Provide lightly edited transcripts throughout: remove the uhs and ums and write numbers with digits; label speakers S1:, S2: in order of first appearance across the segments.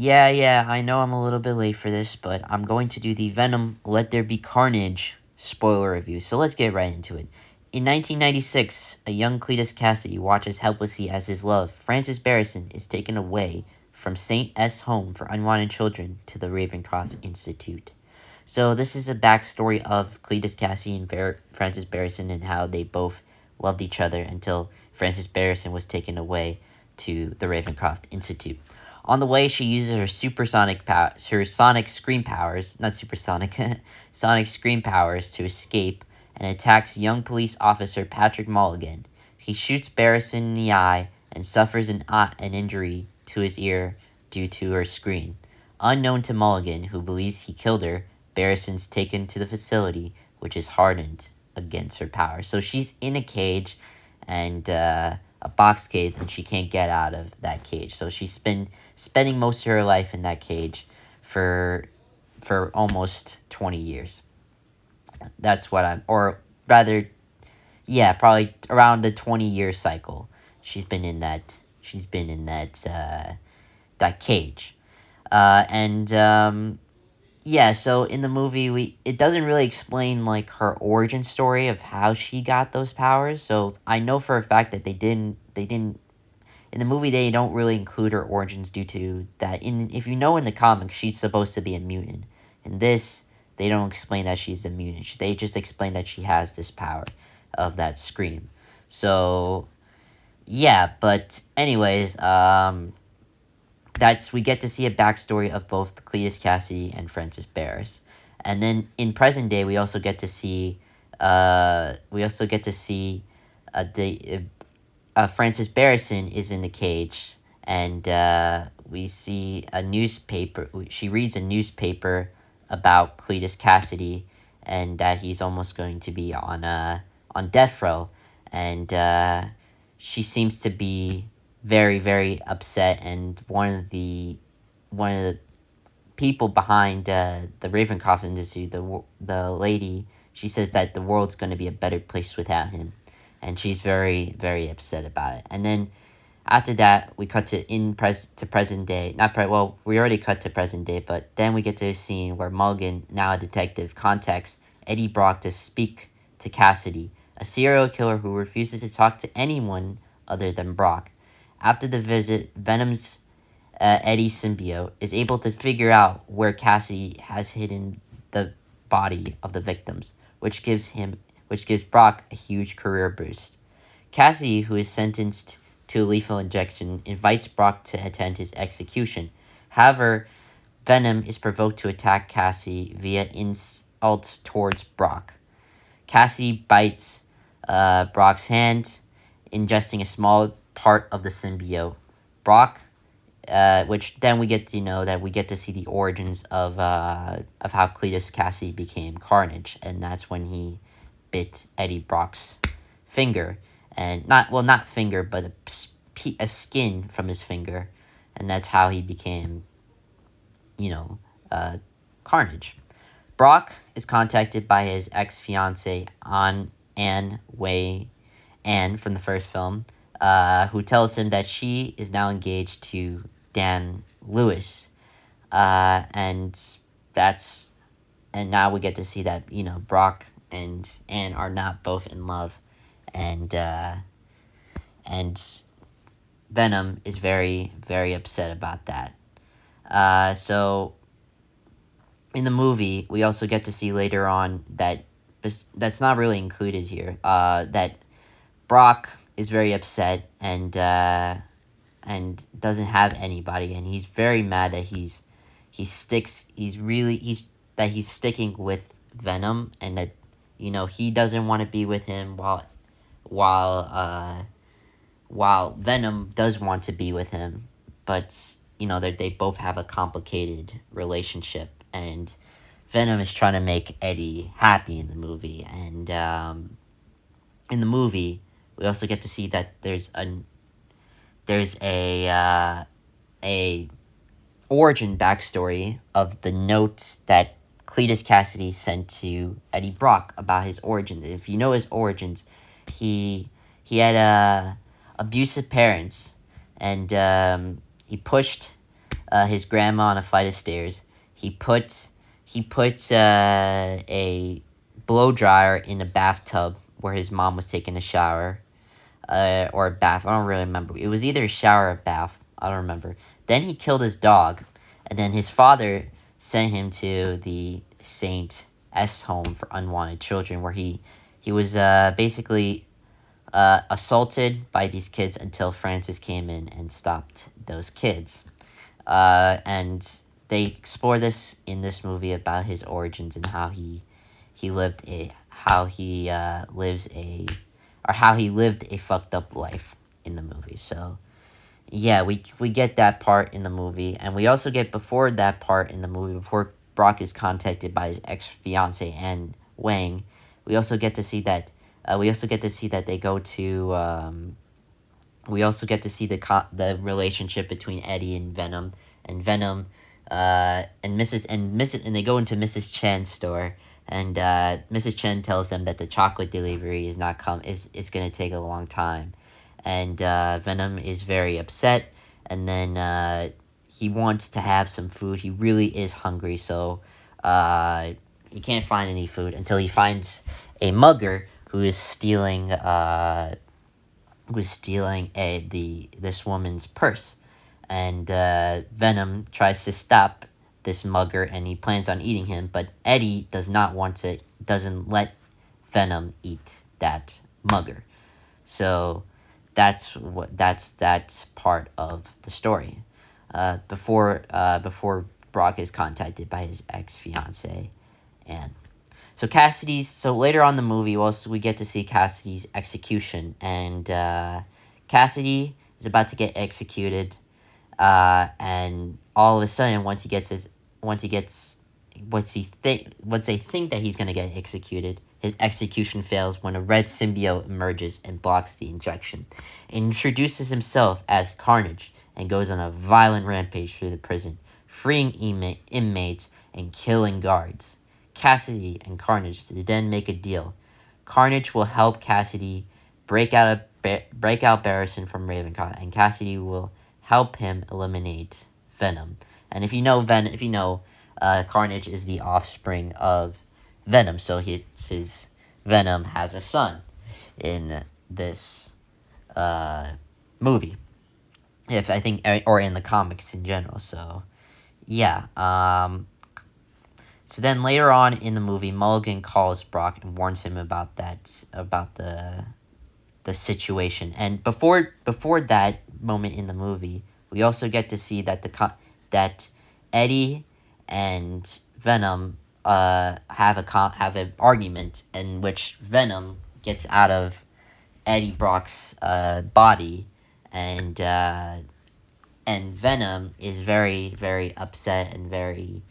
S1: Yeah, I know I'm a little bit late for this, but I'm going to do the Venom Let There Be Carnage spoiler review, so let's get right into it. In 1996, a young Cletus Cassidy watches helplessly as his love, Francis Barrison, is taken away from St. S. Home for Unwanted Children to the Ravencroft Institute. So this is a backstory of Cletus Cassidy and Francis Barrison and how they both loved each other until Francis Barrison was taken away to the Ravencroft Institute. On the way, she uses her her sonic scream powers, not supersonic, sonic scream powers to escape and attacks young police officer Patrick Mulligan. He shoots Barrison in the eye and suffers an injury to his ear due to her scream. Unknown to Mulligan, who believes he killed her, Barrison's taken to the facility, which is hardened against her power. So she's in a cage and a box cage, and she can't get out of that cage. So she's been spending most of her life in that cage for almost 20 years. That's what or rather, yeah, probably around the 20-year cycle. She's been in that. That cage, and yeah. So in the movie, it doesn't really explain like her origin story of how she got those powers. So I know for a fact that they didn't in the movie they don't really include her origins due to that. If you know in the comics, she's supposed to be a mutant. In this, they don't explain that she's a mutant. They just explain that she has this power of that scream. So yeah, but anyways, we get to see a backstory of both Cletus Cassidy and Francis Barris. And then in present day, we also get to see the Francis Barrison is in the cage, and we see a newspaper. She reads a newspaper about Cletus Cassidy, and that he's almost going to be on death row, and she seems to be very, very upset. And one of the people behind the Ravencroft Institute, the lady, she says that the world's going to be a better place without him, and she's very, very upset about it. And then after that, we cut to present day. We already cut to present day, but then we get to a scene where Mulligan, now a detective, contacts Eddie Brock to speak to Cassidy, a serial killer who refuses to talk to anyone other than Brock. After the visit, Venom's Eddie symbiote is able to figure out where Cassidy has hidden the body of the victims, which gives Brock a huge career boost. Cassidy, who is sentenced to a lethal injection, invites Brock to attend his execution. However, Venom is provoked to attack Cassidy via insults towards Brock. Cassidy bites Brock's hand, ingesting a small part of the symbiote. Brock, which then we get to see the origins of how Cletus Cassidy became Carnage, and that's when he bit Eddie Brock's finger, and not finger, but a skin from his finger, and that's how he became, Carnage. Brock is contacted by his ex-fiancée, Anne from the first film, who tells him that she is now engaged to Dan Lewis, and now we get to see that Brock and Anne are not both in love, and Venom is very, very upset about that. So in the movie, we also get to see later on that's not really included here. That Brock is very upset and doesn't have anybody, and he's very mad that he's sticking with Venom, and that he doesn't want to be with him while Venom does want to be with him, but they both have a complicated relationship, and Venom is trying to make Eddie happy in the movie. And in the movie, we also get to see that there's a origin backstory of the note that Cletus Cassidy sent to Eddie Brock about his origins. If you know his origins, he had abusive parents, and he pushed his grandma on a flight of stairs. He puts a blow dryer in a bathtub where his mom was taking a shower, or a bath. I don't really remember. It was either a shower or a bath. I don't remember. Then he killed his dog, and then his father sent him to the Saint S home for unwanted children, where he was basically assaulted by these kids until Francis came in and stopped those kids. And they explore this in this movie about his origins and he lived a how he lives a or how he lived a fucked up life in the movie. So yeah, we get that part in the movie, and we also get before that part in the movie, before Brock is contacted by his ex fiance and Wang. We also get to see that. We also get to see that they go to. We also get to see the relationship between Eddie and Venom, and they go into Mrs. Chen's store, and Mrs. Chen tells them that the chocolate delivery is gonna take a long time, and Venom is very upset, and then he wants to have some food. He really is hungry, so he can't find any food until he finds a mugger who is stealing this woman's purse, and Venom tries to stop this mugger, and he plans on eating him, but Eddie doesn't let Venom eat that mugger. So that's that part of the story. Before Brock is contacted by his ex fiance, and so later on in the movie, we get to see Cassidy's execution, and Cassidy is about to get executed, and all of a sudden, once they think that he's gonna get executed, his execution fails when a red symbiote emerges and blocks the injection. It introduces himself as Carnage and goes on a violent rampage through the prison, freeing inmates and killing guards. Cassidy and Carnage then make a deal. Carnage will help Cassidy break out Barrison from Ravencroft, and Cassidy will help him eliminate Venom. And if you know Carnage is the offspring of Venom, so his Venom has a son in this movie. If I think, or in the comics in general. So yeah. So then later on in the movie, Mulligan calls Brock and warns him about the situation. And before that moment in the movie, we also get to see that that Eddie and Venom have an argument in which Venom gets out of Eddie Brock's body, and Venom is very, very upset and very,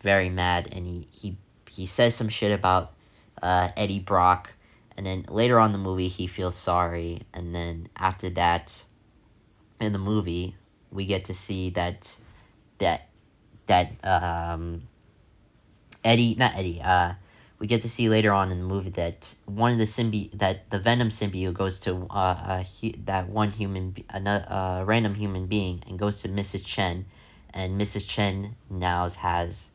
S1: very mad, and he says some shit about Eddie Brock, and then later on in the movie he feels sorry, and then after that in the movie we get to see that we get to see later on in the movie that one of that the Venom symbiote goes to a random human being, and goes to Mrs. Chen, and Mrs. Chen now has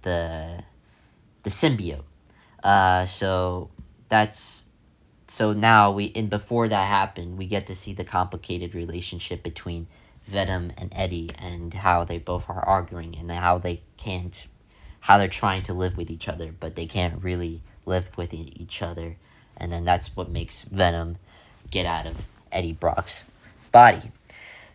S1: the symbiote. So now before that happened, we get to see the complicated relationship between Venom and Eddie, and how they both are arguing, and how they're trying to live with each other, but they can't really live with each other. And then that's what makes Venom get out of Eddie Brock's body.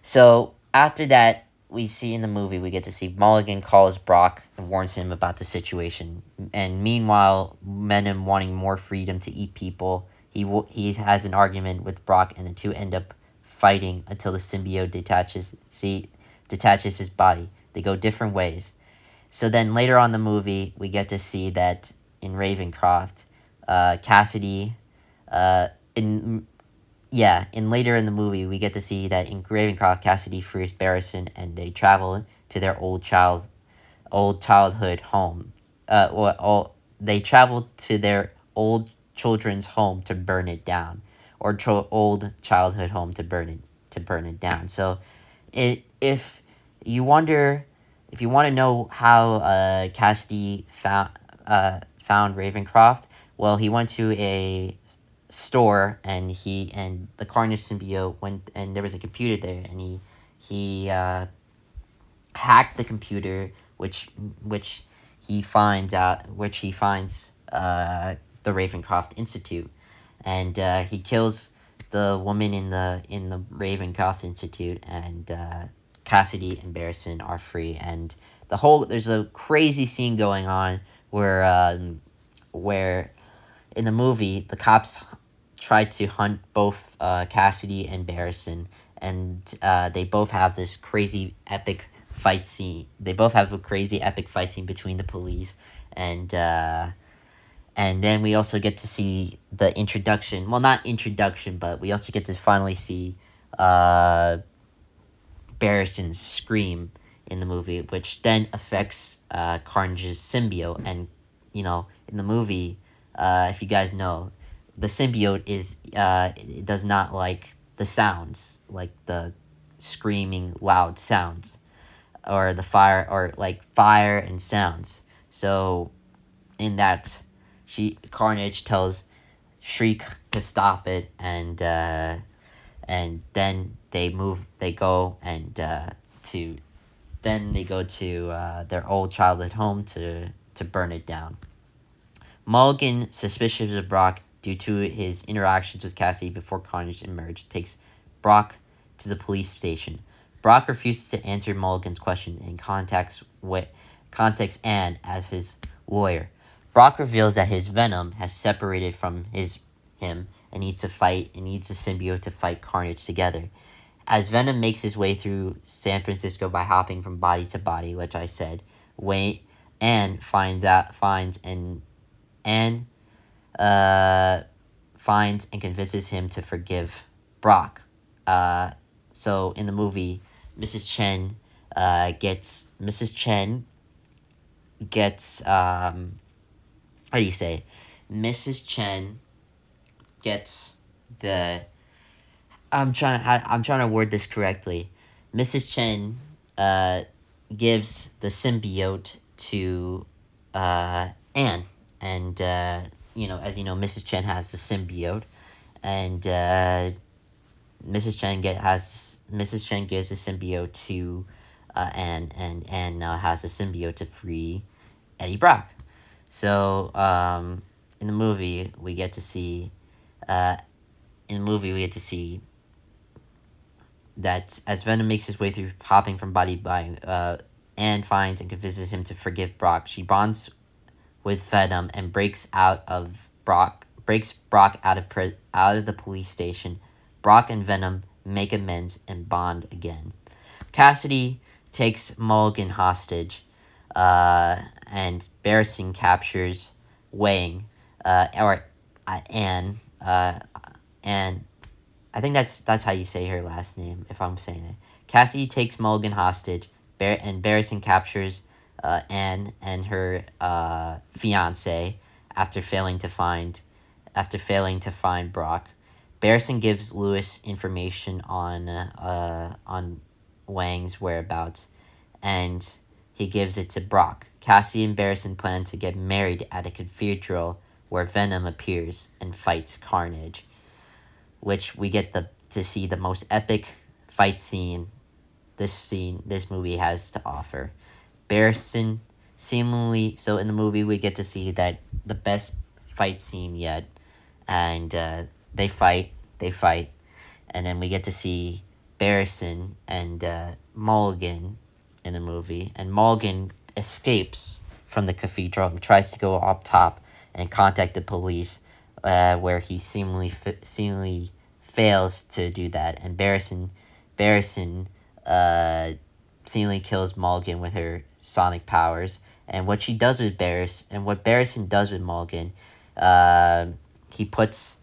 S1: So after that, we see in the movie, we get to see Mulligan calls Brock and warns him about the situation. And meanwhile, Venom, wanting more freedom to eat people, he has an argument with Brock, and the two end up fighting until the symbiote detaches his body. They go different ways. So then later on in the movie, we get to see that in Ravencroft, Cassidy, later in the movie, we get to see that in Ravencroft, Cassidy frees Barrison, and they travel to their old childhood home. They travel to their old children's home to burn it down, or old childhood home to burn it down. So, if you wonder if you want to know how Cassidy found Ravencroft. Well, he went to a store and the Carnage symbiote went and there was a computer there and he hacked the computer which he finds the Ravencroft Institute and he kills the woman in the Ravencroft Institute and Cassidy and Barristan are free and there's a crazy scene going on where in the movie the cops try to hunt both Cassidy and Barristan and they both have this crazy epic fight scene. They both have a crazy epic fight scene between the police and then we also get to see the introduction. Well, not introduction, but we also get to finally see Barristan's scream in the movie, which then affects Carnage's symbiote. And in the movie, if you guys know, the symbiote it does not like the sounds, like the screaming loud sounds, or the fire and sounds. So in that, Carnage tells Shriek to stop it, and then they go to their old childhood home to burn it down. Mulligan, suspicious of Brock due to his interactions with Cassidy before Carnage emerged, takes Brock to the police station. Brock refuses to answer Mulligan's question and contacts Anne as his lawyer. Brock reveals that his Venom has separated from him and needs the symbiote to fight Carnage together. As Venom makes his way through San Francisco by hopping from body to body, which I said, Anne finds and convinces him to forgive Brock. So in the movie, Mrs. Chen gets how do you say? Mrs. Chen gets the. I'm trying to word this correctly. Mrs. Chen gives the symbiote to Anne, and as you know, Mrs. Chen has the symbiote, and Mrs. Chen gives the symbiote to Anne, and Anne now has the symbiote to free Eddie Brock. So in the movie we get to see that as Venom makes his way through hopping from body to body, Anne finds and convinces him to forgive Brock. She bonds with Venom and breaks Brock out of the police station. Brock and Venom make amends and bond again. Cassidy takes Mulligan hostage, and Barristan captures Wang, Anne, and I think that's how you say her last name, if I'm saying it. Cassidy takes Mulligan hostage, and Barristan captures Anne and her fiance after failing to find Brock. Barristan gives Lewis information on Wang's whereabouts, and he gives it to Brock. Cassidy and Barristan plan to get married at a cathedral where Venom appears and fights Carnage, which we get to see the most epic fight scene this movie has to offer. Barristan seemingly, so in the movie we get to see that the best fight scene yet, and they fight, and then we get to see Barristan and Mulligan in the movie, and Mulligan escapes from the cathedral and tries to go up top and contact the police, where he seemingly fails to do that, and Barristan seemingly kills Mulligan with her sonic powers. And what Barristan does with Mulligan, he puts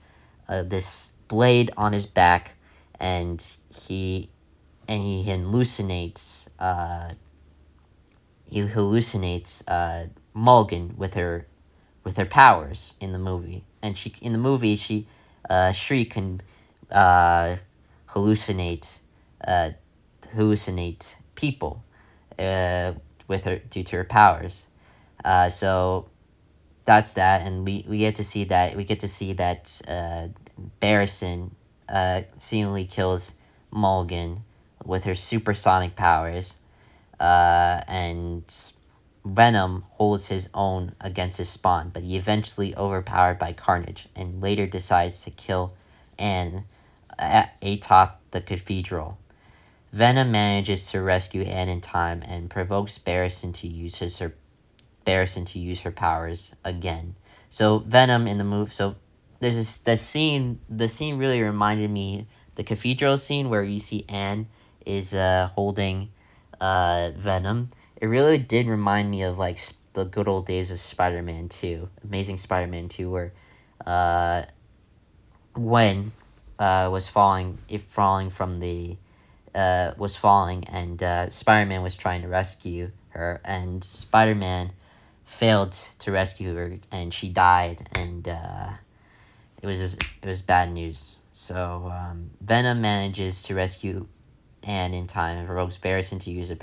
S1: this blade on his back, and he hallucinates Mulligan with her powers in the movie. And she Shriek can hallucinate people. uh, with her due to her powers. So that's that, and we get to see that Barrison seemingly kills Mulligan with her supersonic powers, and Venom holds his own against his spawn, but he eventually overpowered by Carnage and later decides to kill Anne atop the cathedral. Venom manages to rescue Anne in time and provokes Barrison to use her powers again. So Venom in the movie. So there's the scene. The scene really reminded me the cathedral scene where you see Anne is holding Venom. It really did remind me of like the good old days of Spider-Man 2, Amazing Spider-Man 2, where Gwen was falling from the was falling, and Spider-Man was trying to rescue her, and Spider-Man failed to rescue her, and she died, and it was bad news. So Venom manages to rescue Anne in time and provokes Barrison to use her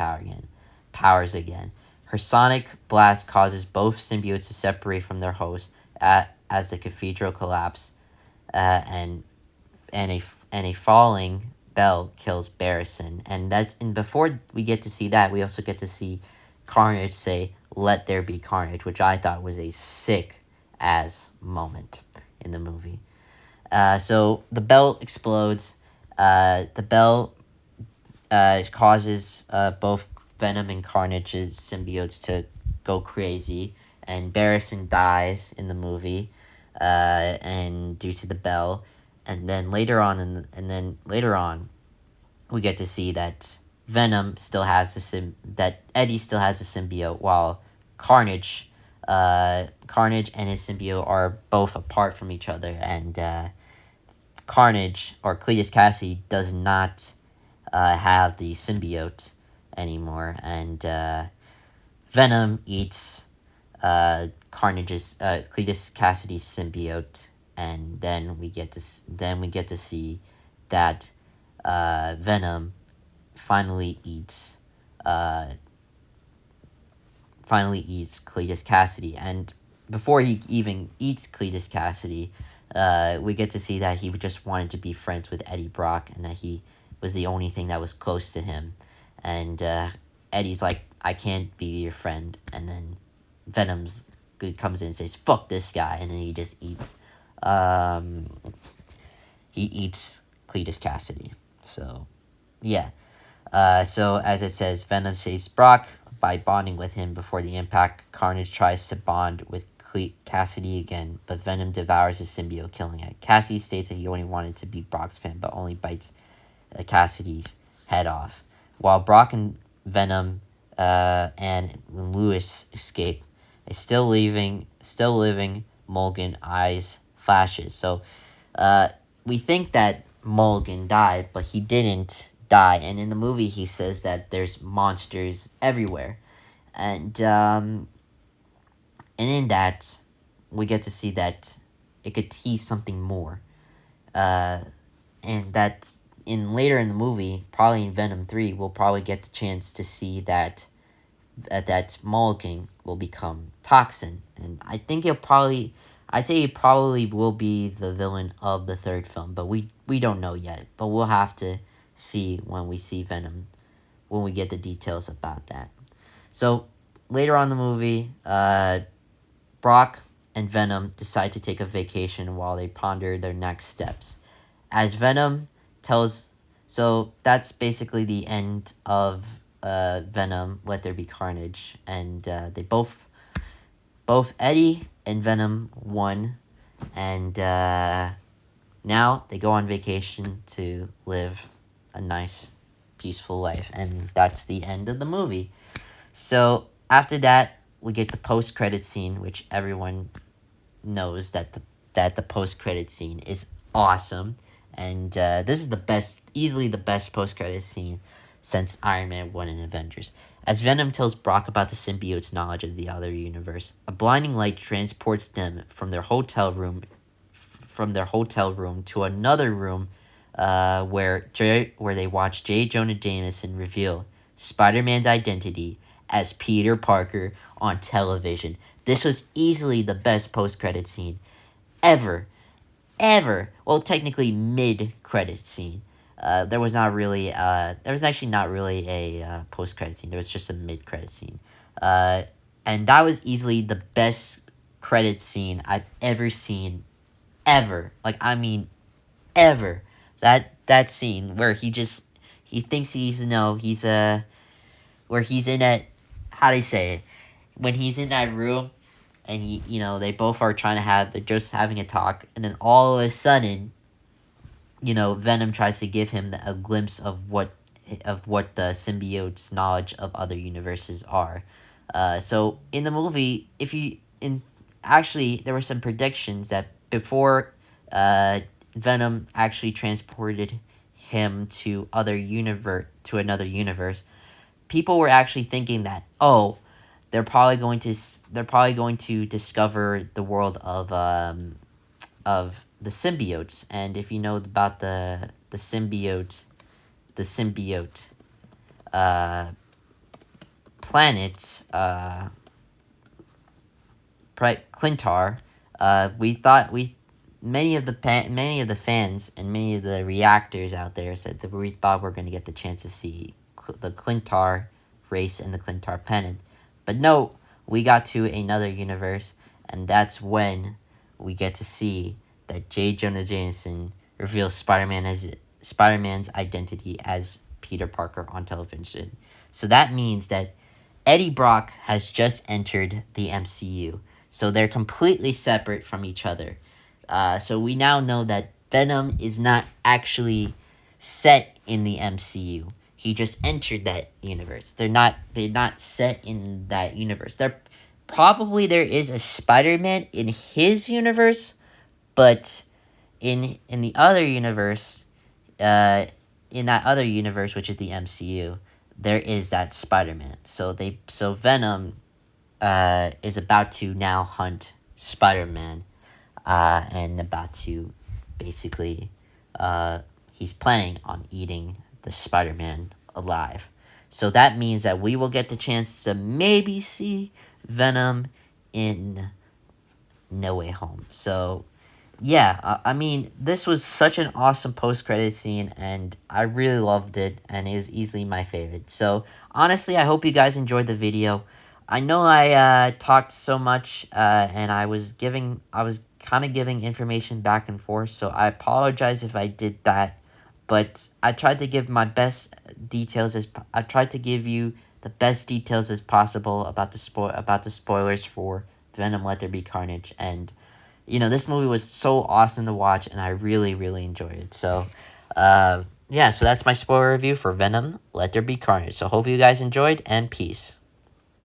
S1: powers again. Her sonic blast causes both symbiotes to separate from their host as the cathedral collapses, and a falling Bell kills Barrison, and before we get to see that, we also get to see Carnage say "Let there be carnage," which I thought was a sick as moment in the movie. So the bell explodes. The bell causes both Venom and Carnage's symbiotes to go crazy, and Barrison dies in the movie, and due to the bell. And then later on, we get to see that Venom still has that Eddie still has the symbiote, while Carnage and his symbiote are both apart from each other, and Carnage, or Cletus Cassidy, does not have the symbiote anymore, and Venom eats Carnage's Cletus Cassidy's symbiote, and then we get to see that Venom finally eats Cletus Cassidy, and before he even eats Cletus Cassidy, we get to see that he just wanted to be friends with Eddie Brock, and that he was the only thing that was close to him, and Eddie's like, "I can't be your friend," and then Venom's comes in and says, "Fuck this guy," and then he just eats Cletus Cassidy. So yeah. So as it says, Venom saves Brock by bonding with him before the impact. Carnage tries to bond with Cassidy again, but Venom devours his symbiote, killing it. Cassidy states that he only wanted to be Brock's fan, but only bites Cassidy's head off. While Brock and Venom and Lewis escape, a still living Mulligan eyes flashes. So we think that Mulligan died, but he didn't die. And in the movie, he says that there's monsters everywhere, and in that, we get to see that it could tease something more, and that later in the movie, probably in Venom 3, we'll probably get the chance to see that Mulligan will become Toxin, and I think I'd say he probably will be the villain of the third film, but we don't know yet. But we'll have to see when we see Venom, when we get the details about that. So later on in the movie, Brock and Venom decide to take a vacation while they ponder their next steps. As Venom tells, so that's basically the end of Venom, Let There Be Carnage, and they both Eddie and Venom won, and now they go on vacation to live a nice, peaceful life, and that's the end of the movie. So after that, we get the post-credit scene, which everyone knows that the post-credit scene is awesome, and this is easily the best post-credit scene since Iron Man 1 and Avengers. As Venom tells Brock about the symbiote's knowledge of the other universe, a blinding light transports them from their hotel room to another room where they watch J. Jonah Jameson reveal Spider-Man's identity as Peter Parker on television. This was easily the best post-credit scene ever, ever. Well, technically mid-credit scene. There was not really. There was actually not really a post-credit scene. There was just a mid-credit scene. Uh, and that was easily the best credit scene I've ever seen, ever. Like, I mean, ever. That scene where he thinks he's where he's in that, how do you say it, when he's in that room, and they both are trying to they're just having a talk, and then all of a sudden, Venom tries to give him a glimpse of what the symbiote's knowledge of other universes are. So in the movie, if you in actually there were some predictions that before Venom actually transported him to another universe, people were actually thinking that, oh, they're probably going to discover the world of the symbiotes. And if you know about the symbiote planet, Clintar, we thought we many of the fans and many of the reactors out there said that we thought we are going to get the chance to see the Clintar race and the Clintar planet. But no, we got to another universe, and that's when we get to see that J. Jonah Jameson reveals Spider-Man's identity as Peter Parker on television. So that means that Eddie Brock has just entered the MCU. So they're completely separate from each other. So we now know that Venom is not actually set in the MCU. He just entered that universe. They're not set in that universe. There is a Spider-Man in his universe, but in the other universe, in that other universe, which is the MCU, there is that Spider-Man. So Venom is about to now hunt Spider-Man, and about to basically he's planning on eating the Spider-Man alive. So that means that we will get the chance to maybe see Venom in No Way Home. So yeah, I mean, this was such an awesome post-credit scene, and I really loved it, and it is easily my favorite. So honestly, I hope you guys enjoyed the video. I know I talked so much, and I was kind of giving information back and forth, so I apologize if I did that. But I tried to give my best details I tried to give you the best details as possible about the spoilers for Venom: Let There Be Carnage. And this movie was so awesome to watch, and I really, really enjoyed it. So yeah, so that's my spoiler review for Venom: Let There Be Carnage. So hope you guys enjoyed, and peace.